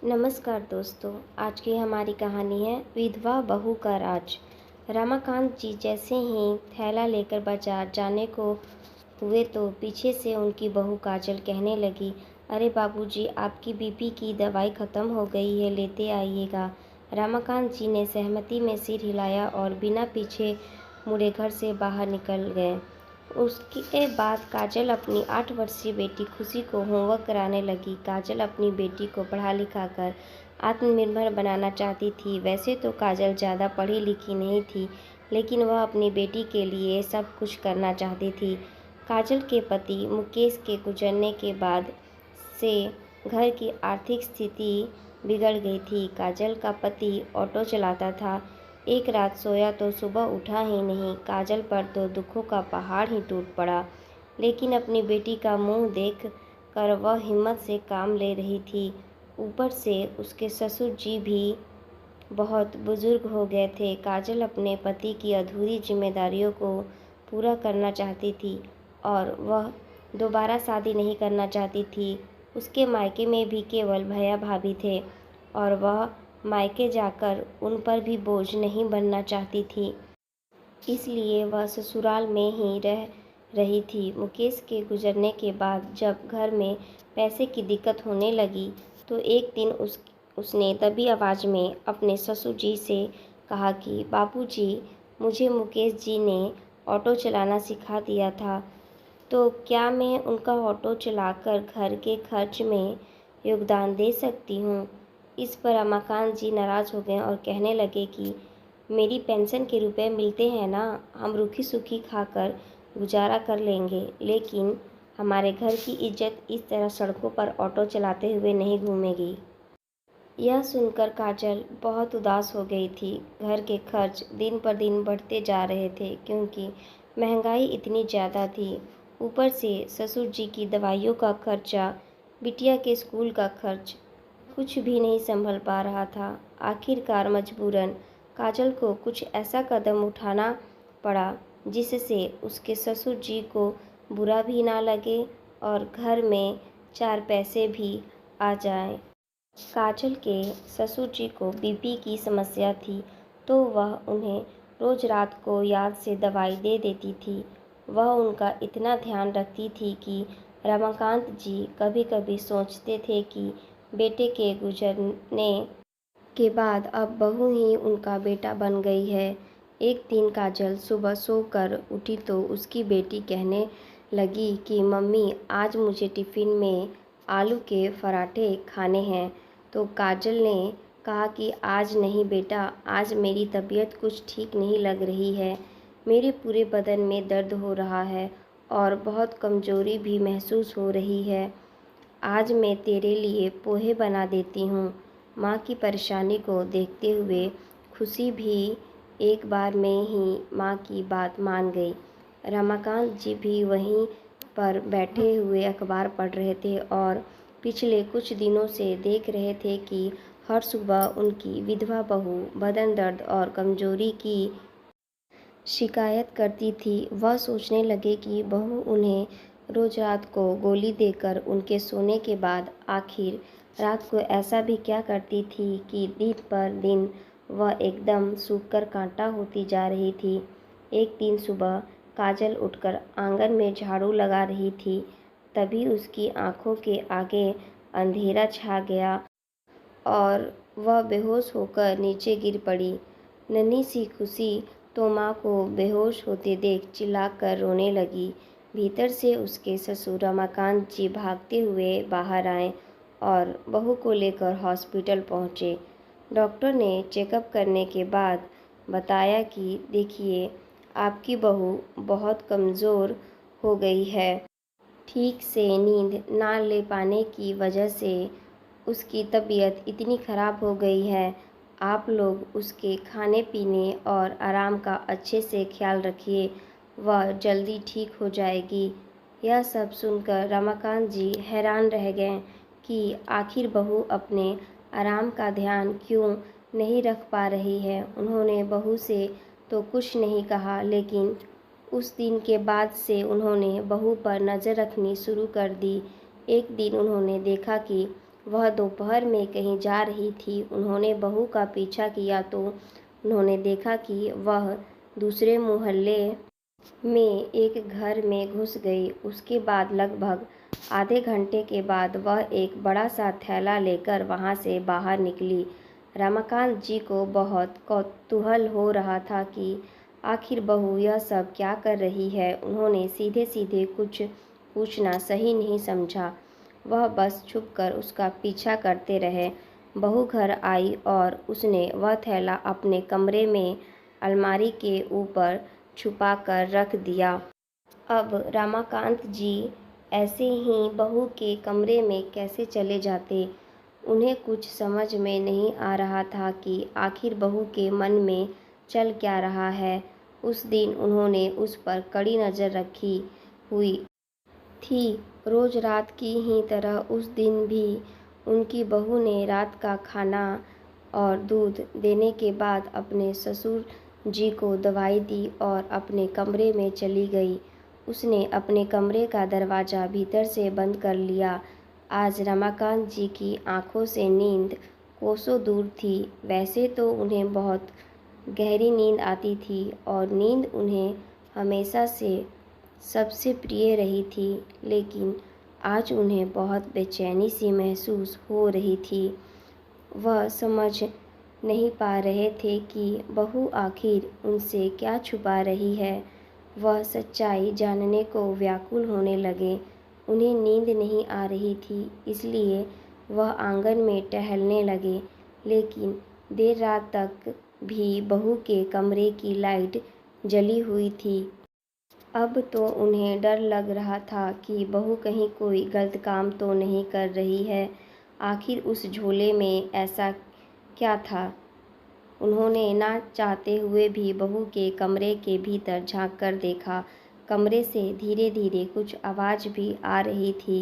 नमस्कार दोस्तों, आज की हमारी कहानी है विधवा बहू का राज। रमाकांत जी जैसे ही थैला लेकर बाजार जाने को हुए तो पीछे से उनकी बहू काजल कहने लगी, अरे बाबूजी, आपकी बीपी की दवाई ख़त्म हो गई है, लेते आइएगा। रमाकांत जी ने सहमति में सिर हिलाया और बिना पीछे मुड़े घर से बाहर निकल गए। उसके बाद काजल अपनी 8 वर्षीय बेटी खुशी को होमवर्क कराने लगी। काजल अपनी बेटी को पढ़ा लिखा कर आत्मनिर्भर बनाना चाहती थी। वैसे तो काजल ज़्यादा पढ़ी लिखी नहीं थी, लेकिन वह अपनी बेटी के लिए सब कुछ करना चाहती थी। काजल के पति मुकेश के गुजरने के बाद से घर की आर्थिक स्थिति बिगड़ गई थी। काजल का पति ऑटो चलाता था। एक रात सोया तो सुबह उठा ही नहीं। काजल पर तो दुखों का पहाड़ ही टूट पड़ा, लेकिन अपनी बेटी का मुंह देख कर वह हिम्मत से काम ले रही थी। ऊपर से उसके ससुर जी भी बहुत बुजुर्ग हो गए थे। काजल अपने पति की अधूरी जिम्मेदारियों को पूरा करना चाहती थी और वह दोबारा शादी नहीं करना चाहती थी। उसके मायके में भी केवल भैया भाभी थे और वह मायके जाकर उन पर भी बोझ नहीं बनना चाहती थी। इसलिए वह ससुराल में ही रह रही थी। मुकेश के गुजरने के बाद जब घर में पैसे की दिक्कत होने लगी तो एक दिन उसने दबी आवाज़ में अपने ससुर जी से कहा कि बाबूजी, मुझे मुकेश जी ने ऑटो चलाना सिखा दिया था, तो क्या मैं उनका ऑटो चलाकर घर के खर्च में योगदान दे सकती हूँ। इस पर रमाकांत जी नाराज़ हो गए और कहने लगे कि मेरी पेंशन के रुपए मिलते हैं ना, हम रूखी सूखी खाकर गुजारा कर लेंगे, लेकिन हमारे घर की इज्जत इस तरह सड़कों पर ऑटो चलाते हुए नहीं घूमेगी। यह सुनकर काजल बहुत उदास हो गई थी। घर के खर्च दिन पर दिन बढ़ते जा रहे थे क्योंकि महंगाई इतनी ज़्यादा थी। ऊपर से ससुर जी की दवाइयों का खर्चा, बिटिया के स्कूल का खर्च, कुछ भी नहीं संभल पा रहा था। आखिरकार मजबूरन काजल को कुछ ऐसा कदम उठाना पड़ा जिससे उसके ससुर जी को बुरा भी ना लगे और घर में 4 पैसे भी आ जाएं। काजल के ससुर जी को बीपी की समस्या थी, तो वह उन्हें रोज रात को याद से दवाई दे देती थी। वह उनका इतना ध्यान रखती थी कि रमाकांत जी कभी-कभी सोचते थे कि बेटे के गुजरने के बाद अब बहू ही उनका बेटा बन गई है। एक दिन काजल सुबह सोकर उठी तो उसकी बेटी कहने लगी कि मम्मी, आज मुझे टिफ़िन में आलू के पराठे खाने हैं। तो काजल ने कहा कि आज नहीं बेटा, आज मेरी तबीयत कुछ ठीक नहीं लग रही है। मेरे पूरे बदन में दर्द हो रहा है और बहुत कमज़ोरी भी महसूस हो रही है। आज मैं तेरे लिए पोहे बना देती हूँ। माँ की परेशानी को देखते हुए खुशी भी एक बार में ही माँ की बात मान गई। रमाकांत जी भी वहीं पर बैठे हुए अखबार पढ़ रहे थे और पिछले कुछ दिनों से देख रहे थे कि हर सुबह उनकी विधवा बहू बदन दर्द और कमजोरी की शिकायत करती थी। वह सोचने लगे कि बहू उन्हें रोज रात को गोली देकर उनके सोने के बाद आखिर रात को ऐसा भी क्या करती थी कि दिन पर दिन वह एकदम सूखकर कांटा होती जा रही थी। एक दिन सुबह काजल उठकर आंगन में झाड़ू लगा रही थी, तभी उसकी आंखों के आगे अंधेरा छा गया और वह बेहोश होकर नीचे गिर पड़ी। नन्ही सी खुशी तो माँ को बेहोश होते देख चिल्लाकर रोने लगी। भीतर से उसके ससुर रमाकांत जी भागते हुए बाहर आए और बहू को लेकर हॉस्पिटल पहुँचे। डॉक्टर ने चेकअप करने के बाद बताया कि देखिए, आपकी बहू बहुत कमज़ोर हो गई है। ठीक से नींद ना ले पाने की वजह से उसकी तबीयत इतनी ख़राब हो गई है। आप लोग उसके खाने पीने और आराम का अच्छे से ख्याल रखिए, वह जल्दी ठीक हो जाएगी। यह सब सुनकर रमाकांत जी हैरान रह गए कि आखिर बहू अपने आराम का ध्यान क्यों नहीं रख पा रही है। उन्होंने बहू से तो कुछ नहीं कहा, लेकिन उस दिन के बाद से उन्होंने बहू पर नज़र रखनी शुरू कर दी। एक दिन उन्होंने देखा कि वह दोपहर में कहीं जा रही थी। उन्होंने बहू का पीछा किया तो उन्होंने देखा कि वह दूसरे मोहल्ले में एक घर में घुस गई। उसके बाद लगभग आधे घंटे के बाद वह एक बड़ा सा थैला लेकर वहाँ से बाहर निकली। रमाकांत जी को बहुत कौतूहल हो रहा था कि आखिर बहू यह सब क्या कर रही है। उन्होंने सीधे सीधे कुछ पूछना सही नहीं समझा। वह बस छुपकर उसका पीछा करते रहे। बहू घर आई और उसने वह थैला अपने कमरे में अलमारी के ऊपर छुपा कर रख दिया। अब रमाकांत जी ऐसे ही बहू के कमरे में कैसे चले जाते? उन्हें कुछ समझ में नहीं आ रहा था कि आखिर बहू के मन में चल क्या रहा है। उस दिन उन्होंने उस पर कड़ी नज़र रखी हुई थी। रोज रात की ही तरह उस दिन भी उनकी बहू ने रात का खाना और दूध देने के बाद अपने ससुर जी को दवाई दी और अपने कमरे में चली गई। उसने अपने कमरे का दरवाज़ा भीतर से बंद कर लिया। आज रमाकांत जी की आंखों से नींद कोसों दूर थी। वैसे तो उन्हें बहुत गहरी नींद आती थी और नींद उन्हें हमेशा से सबसे प्रिय रही थी, लेकिन आज उन्हें बहुत बेचैनी सी महसूस हो रही थी। वह समझ नहीं पा रहे थे कि बहू आखिर उनसे क्या छुपा रही है। वह सच्चाई जानने को व्याकुल होने लगे। उन्हें नींद नहीं आ रही थी, इसलिए वह आंगन में टहलने लगे, लेकिन देर रात तक भी बहू के कमरे की लाइट जली हुई थी। अब तो उन्हें डर लग रहा था कि बहू कहीं कोई गलत काम तो नहीं कर रही है। आखिर उस झोले में ऐसा क्या था? उन्होंने ना चाहते हुए भी बहू के कमरे के भीतर झांक कर देखा। कमरे से धीरे धीरे कुछ आवाज़ भी आ रही थी।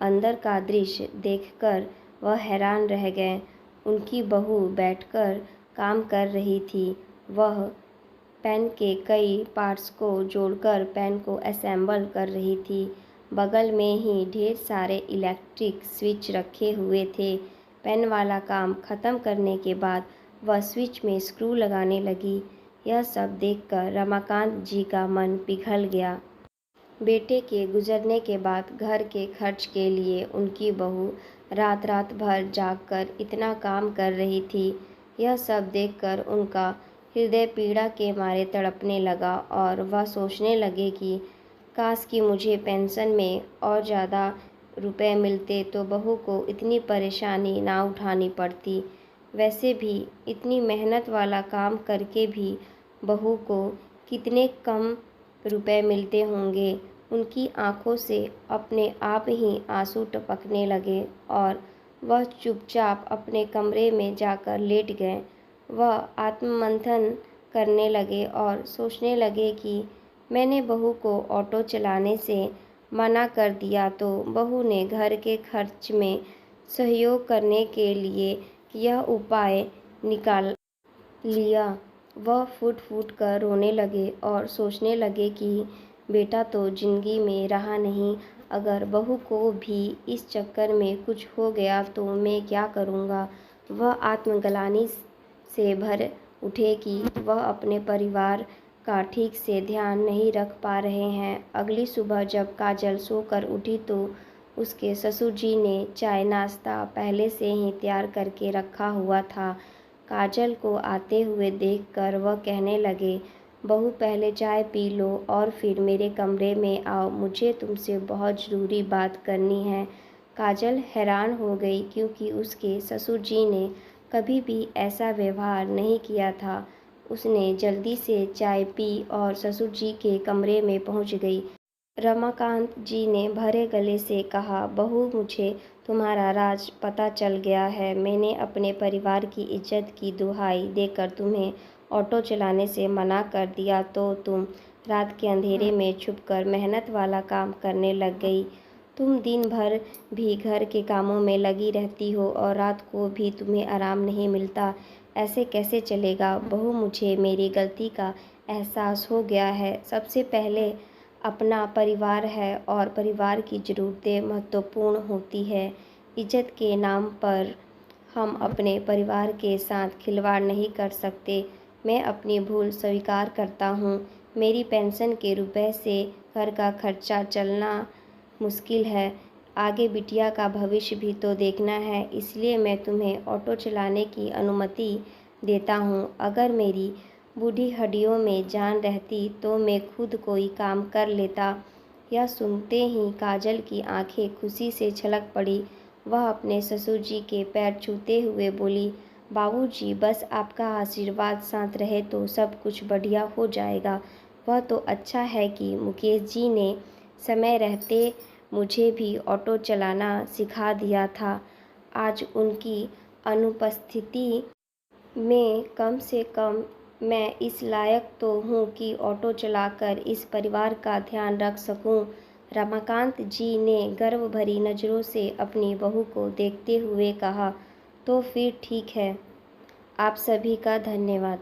अंदर का दृश्य देखकर वह हैरान रह गए। उनकी बहू बैठकर काम कर रही थी। वह पेन के कई पार्ट्स को जोड़कर पेन को असेंबल कर रही थी। बगल में ही ढेर सारे इलेक्ट्रिक स्विच रखे हुए थे। पेन वाला काम ख़त्म करने के बाद वह स्विच में स्क्रू लगाने लगी। यह सब देखकर रमाकांत जी का मन पिघल गया। बेटे के गुजरने के बाद घर के खर्च के लिए उनकी बहू रात रात भर जागकर इतना काम कर रही थी। यह सब देखकर उनका हृदय पीड़ा के मारे तड़पने लगा और वह सोचने लगे कि काश कि मुझे पेंशन में और ज़्यादा रुपए मिलते तो बहू को इतनी परेशानी ना उठानी पड़ती। वैसे भी इतनी मेहनत वाला काम करके भी बहू को कितने कम रुपए मिलते होंगे। उनकी आंखों से अपने आप ही आंसू टपकने लगे और वह चुपचाप अपने कमरे में जाकर लेट गए। वह आत्ममंथन करने लगे और सोचने लगे कि मैंने बहू को ऑटो चलाने से मना कर दिया तो बहू ने घर के खर्च में सहयोग करने के लिए यह उपाय निकाल लिया। वह फूट फूट कर रोने लगे और सोचने लगे कि बेटा तो जिंदगी में रहा नहीं। अगर बहू को भी इस चक्कर में कुछ हो गया तो मैं क्या करूँगा। वह आत्मग्लानि से भर उठे कि वह अपने परिवार का ठीक से ध्यान नहीं रख पा रहे हैं। अगली सुबह जब काजल सोकर उठी तो उसके ससुर जी ने चाय नाश्ता पहले से ही तैयार करके रखा हुआ था। काजल को आते हुए देखकर वह कहने लगे, बहू पहले चाय पी लो और फिर मेरे कमरे में आओ, मुझे तुमसे बहुत ज़रूरी बात करनी है। काजल हैरान हो गई क्योंकि उसके ससुर जी ने कभी भी ऐसा व्यवहार नहीं किया था। उसने जल्दी से चाय पी और ससुर जी के कमरे में पहुंच गई। रमाकांत जी ने भरे गले से कहा, बहू मुझे तुम्हारा राज पता चल गया है। मैंने अपने परिवार की इज्जत की दुहाई देकर तुम्हें ऑटो चलाने से मना कर दिया तो तुम रात के अंधेरे में छुपकर मेहनत वाला काम करने लग गई। तुम दिन भर भी घर के कामों में लगी रहती हो और रात को भी तुम्हें आराम नहीं मिलता। ऐसे कैसे चलेगा। बहू मुझे मेरी गलती का एहसास हो गया है। सबसे पहले अपना परिवार है और परिवार की ज़रूरतें महत्वपूर्ण होती है। इज्जत के नाम पर हम अपने परिवार के साथ खिलवाड़ नहीं कर सकते। मैं अपनी भूल स्वीकार करता हूँ। मेरी पेंशन के रुपए से घर का खर्चा चलना मुश्किल है। आगे बिटिया का भविष्य भी तो देखना है, इसलिए मैं तुम्हें ऑटो चलाने की अनुमति देता हूँ। अगर मेरी बूढ़ी हड्डियों में जान रहती तो मैं खुद कोई काम कर लेता। यह सुनते ही काजल की आंखें खुशी से छलक पड़ी। वह अपने ससुर जी के पैर छूते हुए बोली, बाबूजी, बस आपका आशीर्वाद साथ रहे तो सब कुछ बढ़िया हो जाएगा। वह तो अच्छा है कि मुकेश जी ने समय रहते मुझे भी ऑटो चलाना सिखा दिया था। आज उनकी अनुपस्थिति में कम से कम मैं इस लायक तो हूँ कि ऑटो चलाकर इस परिवार का ध्यान रख सकूँ। रमाकांत जी ने गर्व भरी नज़रों से अपनी बहू को देखते हुए कहा, तो फिर ठीक है। आप सभी का धन्यवाद।